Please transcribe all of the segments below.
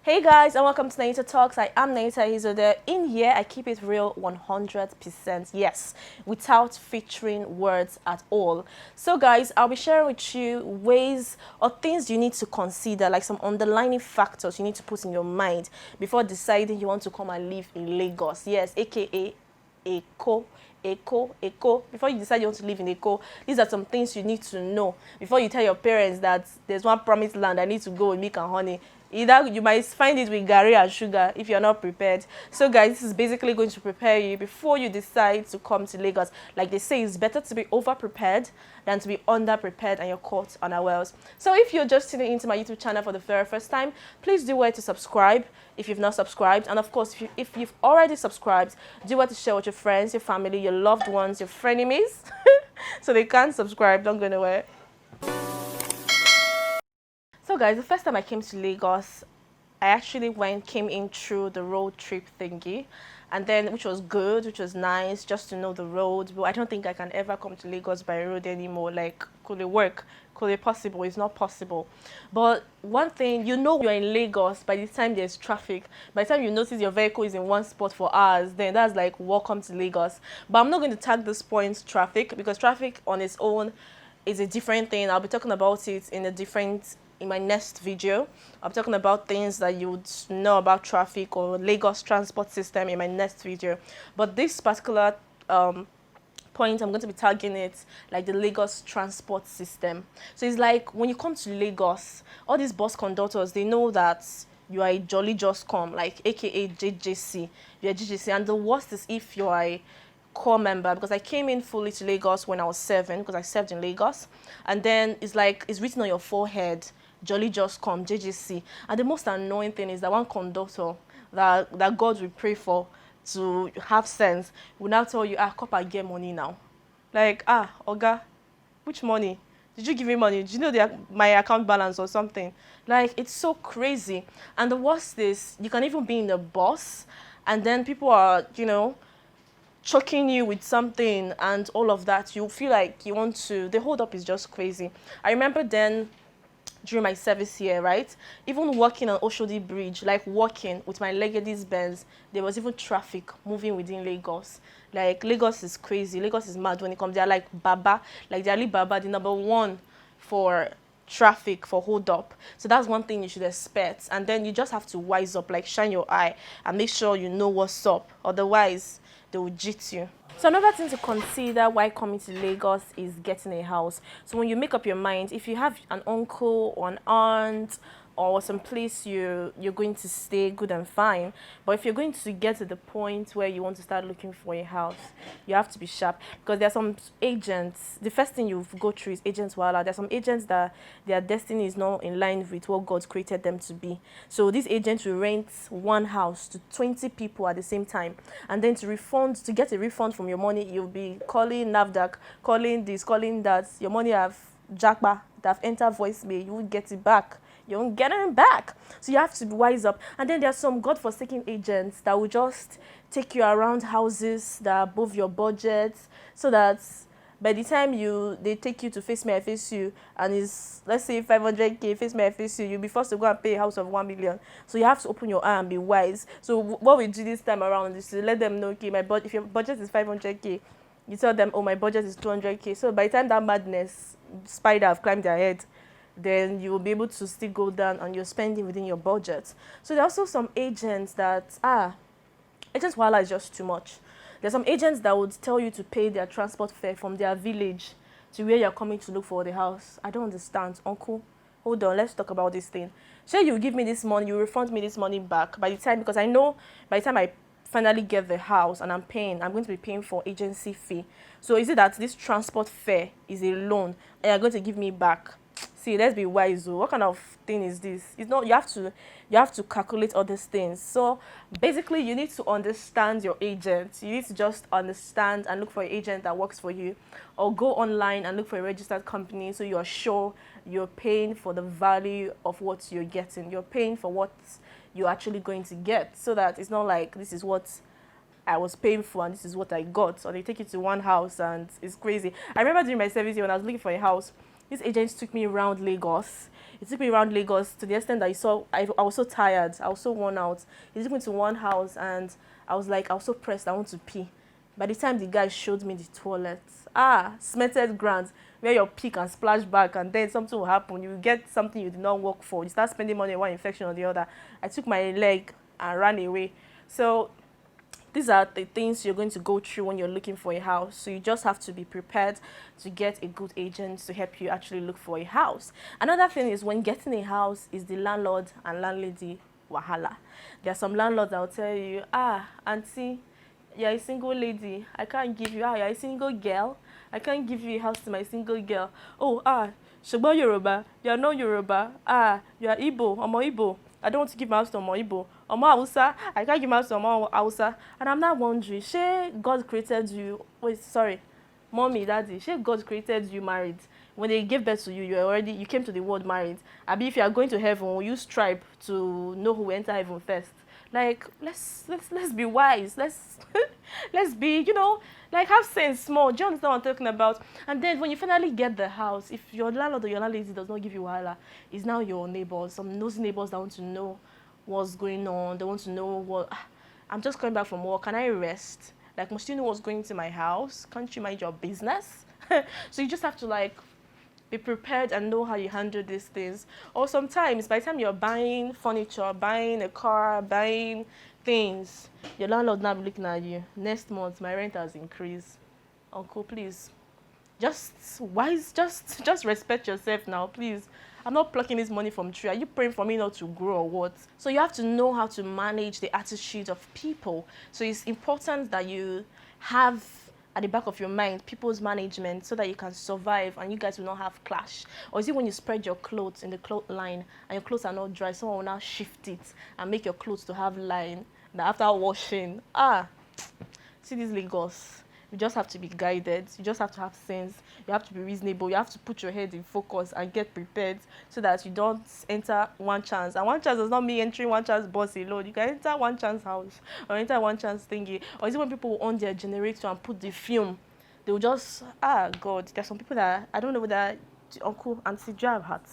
Hey guys, and welcome to Nehita Talks. I am Nehita Izode. In here, I keep it real 100%. Yes, without featuring words at all. So guys, I'll be sharing with you ways or things you need to consider, like some underlying factors you need to put in your mind before deciding you want to come and live in Lagos. Yes, aka Eko. Before you decide you want to live in Eko, these are some things you need to know before you tell your parents that there's one promised land I need to go with milk and honey. Either you might find it with gari and sugar if you're not prepared. So guys, this is basically going to prepare you before you decide to come to Lagos. Like they say, it's better to be over prepared than to be under prepared and you're caught unawares. So if you're just tuning into my YouTube channel for the very first time, please do well to subscribe if you've not subscribed. And of course, if you've already subscribed, do well to share with your friends, your family, your loved ones, your frenemies, so they can subscribe. Don't go anywhere. So guys, the first time I came to Lagos, I actually came in through the road trip thingy, and then which was good, which was nice, just to know the road. But I don't think I can ever come to Lagos by road anymore. Like, could it work? Could it possible? It's not possible. But one thing, you know you're in Lagos by the time there's traffic. By the time you notice your vehicle is in one spot for hours, then that's like, welcome to Lagos. But I'm not going to tag this point traffic, because traffic on its own is a different thing. I'll be talking about it in my next video. I'm talking about things that you would know about traffic or Lagos transport system in my next video. But this particular point, I'm going to be tagging it like the Lagos transport system. So it's like when you come to Lagos, all these bus conductors, they know that you are a jolly just come, like aka JJC. You're a JJC, and the worst is if you are a core member, because I came in fully to Lagos when I was 7, because I served in Lagos, and then it's like it's written on your forehead, Jolly Just Come, JJC. And the most annoying thing is that one conductor that God will pray for to have sense will now tell you, copper, get money now. Like, Oga, which money? Did you give me money? Did you know my account balance or something? Like, it's so crazy. And the worst is, you can even be in the bus, and then people are, choking you with something and all of that. You feel like you want to, the hold up is just crazy. I remember then, during my service here, right? Even walking on Oshodi Bridge, like walking with my Legacy Benz, there was even traffic moving within Lagos. Like, Lagos is crazy. Lagos is mad when it comes. They're like Baba, like the Alibaba, the #1 for traffic, for hold up. So that's one thing you should expect. And then you just have to wise up, like shine your eye and make sure you know what's up. Otherwise, they will cheat you. So another thing to consider while coming to Lagos is getting a house. So when you make up your mind, if you have an uncle or an aunt or some place you're going to stay, good and fine. But if you're going to get to the point where you want to start looking for a house, you have to be sharp, because there are some agents, the first thing you go through is agents. Voila, there are some agents that their destiny is not in line with what God created them to be. So these agents will rent one house to 20 people at the same time, and then to get a refund from your money, you'll be calling NAFDAC, calling this, calling that. Your money have jackpot, that have entered voicemail, you won't get it back. You won't get it back. So you have to be wise up. And then there are some godforsaken agents that will just take you around houses that are above your budget, so that by the time they take you to face me, I face you, and it's, let's say, 500k, face me, I face you, you'll be forced to go and pay a house of 1 million. So you have to open your eye and be wise. So what we do this time around is to let them know, okay, if your budget is 500k, you tell them, oh, my budget is 200k. So by the time that madness spider have climbed their head, then you will be able to still go down on your spending within your budget. So there are also some agents that, agents voila is just too much. There's some agents that would tell you to pay their transport fare from their village to where you're coming to look for the house. I don't understand. Uncle, hold on, let's talk about this thing. Say you give me this money, you refund me this money back by the time, because I know by the time I finally get the house and I'm going to be paying for agency fee. So is it that this transport fare is a loan and you're going to give me back? See, let's be wise. What kind of thing is this? It's not. You have to calculate all these things. So basically, you need to understand your agent. You need to just understand and look for an agent that works for you, or go online and look for a registered company so you're sure you're paying for the value of what you're getting. You're paying for what you're actually going to get, so that it's not like this is what I was paying for and this is what I got. Or they take you to one house and it's crazy. I remember during my service year when I was looking for a house, This agent took me around Lagos. He took me around Lagos to the extent that I was so tired. I was so worn out. He took me to one house and I was so pressed. I want to pee. By the time the guy showed me the toilet, cemented ground where your pee can splash back and then something will happen. You get something you did not work for. You start spending money on one infection or the other. I took my leg and ran away. So these are the things you're going to go through when you're looking for a house. So you just have to be prepared to get a good agent to help you actually look for a house. Another thing is when getting a house is the landlord and landlady wahala. There are some landlords that will tell you, auntie, you're a single lady. I can't give you, you're a single girl. I can't give you a house to my single girl. Shugbo Yoruba, you're not Yoruba. You're Igbo, Omo Igbo. I don't want to give my house to Omo Igbo. Omo Hausa, I can't give my house to Omo Hausa. And I'm not wondering, God created you, mommy, daddy, God created you married. When they gave birth to you, you came to the world married. Abi, if you are going to heaven, will you strive to know who will enter heaven first? Like, let's be wise. Let's be, have sense small. Do you understand what I'm talking about? And then when you finally get the house, if your landlord or your landlady does not give you wahala, it's now your neighbors, some nosy neighbors that want to know what's going on. They want to know I'm just coming back from work. Can I rest? Like, must you know what's going to my house? Can't you mind your business? So you just have to be prepared and know how you handle these things. Or sometimes, by the time you're buying furniture, buying a car, buying things, your landlord now be looking at you. Next month, my rent has increased. Uncle, please, just respect yourself now, please. I'm not plucking this money from tree. Are you praying for me not to grow or what? So you have to know how to manage the attitude of people. So it's important that you have at the back of your mind people's management so that you can survive and you guys will not have clash. Or is it when you spread your clothes in the cloth line and your clothes are not dry, someone will now shift it and make your clothes to have line that after washing, see this Lagos. You just have to be guided. You just have to have sense. You have to be reasonable. You have to put your head in focus and get prepared so that you don't enter one chance. And one chance does not mean entering one chance bus alone. You can enter one chance house or enter one chance thingy. Or is it when people will on their generator and put the film? They will just, God, there's some people that, I don't know whether, uncle, auntie, do you have heart?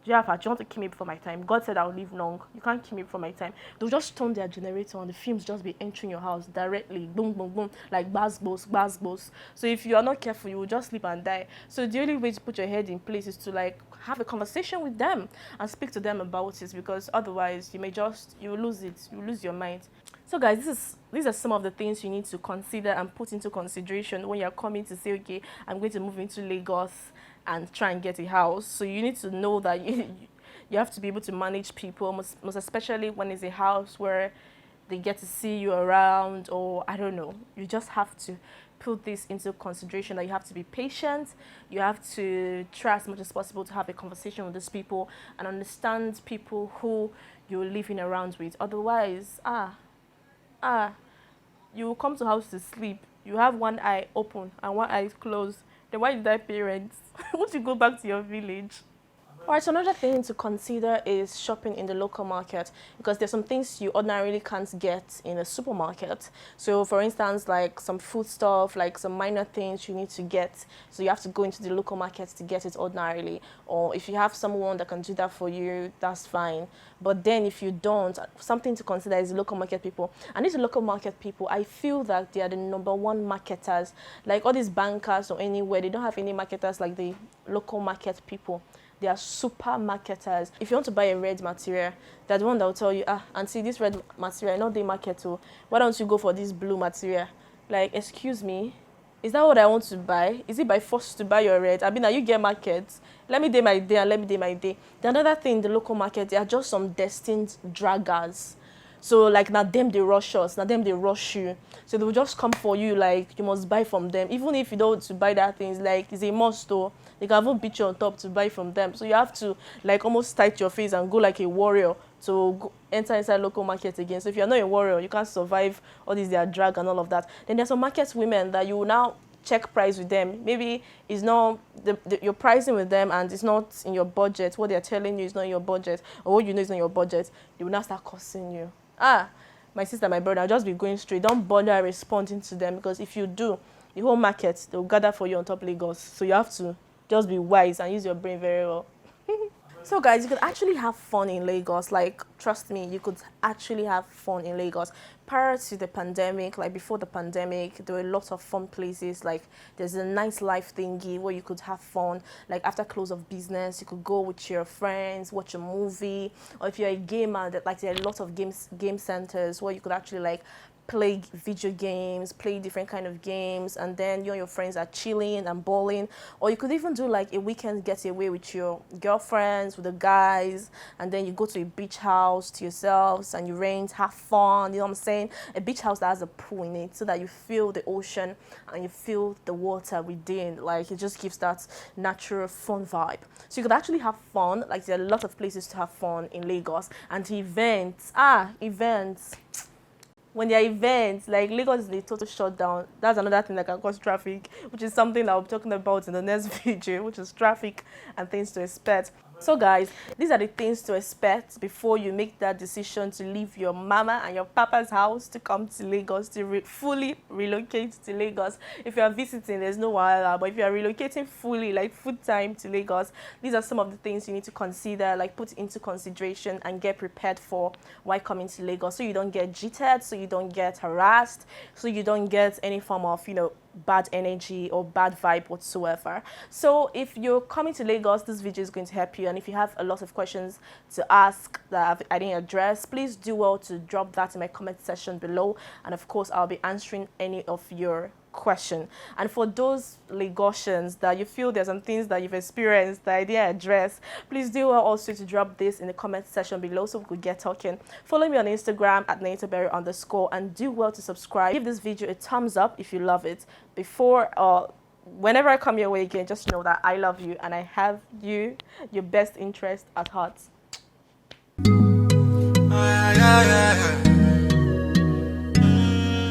Do you want to kill me before my time? God said I'll live long. You can't kill me before my time. They'll just turn their generator on. The films just be entering your house directly. Boom, boom, boom. Like buzz, buzz. So if you are not careful, you will just sleep and die. So the only way to put your head in place is to have a conversation with them and speak to them about it, because otherwise you will lose it. You will lose your mind. So guys, these are some of the things you need to consider and put into consideration when you're coming to say, okay, I'm going to move into Lagos and try and get a house. So you need to know that you have to be able to manage people, most especially when it's a house where they get to see you around, or I don't know. You just have to put this into consideration, that you have to be patient. You have to try as much as possible to have a conversation with these people and understand people who you're living around with. Otherwise, you will come to house to sleep. You have one eye open and one eye closed. Then why did I pay rent? Won't you go back to your village? All right, so another thing to consider is shopping in the local market, because there's some things you ordinarily can't get in a supermarket. So for instance, like some food stuff, like some minor things you need to get. So you have to go into the local market to get it ordinarily. Or if you have someone that can do that for you, that's fine. But then if you don't, something to consider is the local market people. And these local market people, I feel that they are the #1 marketers. Like all these bankers or anywhere, they don't have any marketers like the local market people. They are super marketers. If you want to buy a red material, they're the one that will tell you, auntie, this red material, not the market, so why don't you go for this blue material? Like, excuse me, is that what I want to buy? Is it by force to buy your red? I mean, now you get markets. Let me day my day and let me day my day. The another thing, the local market, they are just some destined draggers. So like now them they rush us, now them they rush you. So they will just come for you, like you must buy from them. Even if you don't want to buy that things, like it's a must though. They can even beat you on top to buy from them. So you have to like almost tight your face and go like a warrior to enter inside local market again. So if you're not a warrior, you can't survive all these their drag and all of that. Then there's some market women that you will now check price with them. Maybe it's not you're pricing with them and it's not in your budget. What they're telling you is not in your budget, or what you know is not in your budget. They will now start cursing you. My sister, my brother, I'll just be going straight. Don't bother responding to them, because if you do, the whole market, they'll gather for you on top Lagos. So you have to Just be wise and use your brain very well. So guys, you could actually have fun in Lagos. Like, trust me, you could actually have fun in Lagos. Prior to the pandemic, like before the pandemic, there were lots of fun places. Like, there's a nice life thingy where you could have fun. Like, after close of business, you could go with your friends, watch a movie. Or if you're a gamer, that like there are lots of game centers where you could actually like play video games, play different kind of games, and then you and your friends are chilling and balling. Or you could even do like a weekend getaway with your girlfriends, with the guys, and then you go to a beach house to yourselves and you rent, have fun, you know what I'm saying? A beach house that has a pool in it so that you feel the ocean and you feel the water within. Like, it just gives that natural fun vibe. So you could actually have fun. Like, there are a lot of places to have fun in Lagos. And events, events. When there are events, like Lagos is a total shutdown. That's another thing that can cause traffic, which is something that I'll be talking about in the next video, which is traffic and things to expect. So guys, these are the things to expect before you make that decision to leave your mama and your papa's house to come to Lagos, to fully relocate to Lagos. If you are visiting, there's no wahala, but if you are relocating fully, like full time to Lagos, these are some of the things you need to consider, like put into consideration and get prepared for while coming to Lagos, so you don't get jittered, so you don't get harassed, so you don't get any form of, bad energy or bad vibe whatsoever. So if you're coming to Lagos, this video is going to help you. And if you have a lot of questions to ask that I didn't address, please do well to drop that in my comment section below. And of course, I'll be answering any of your question. And for those Lagosians that you feel there's some things that you've experienced that I didn't address, please do well also to drop this in the comment section below so we could get talking. Follow me on Instagram at Nehita_, and do well to subscribe. Give this video a thumbs up if you love it. Before whenever I come your way again, just know that I love you and I have your best interest at heart.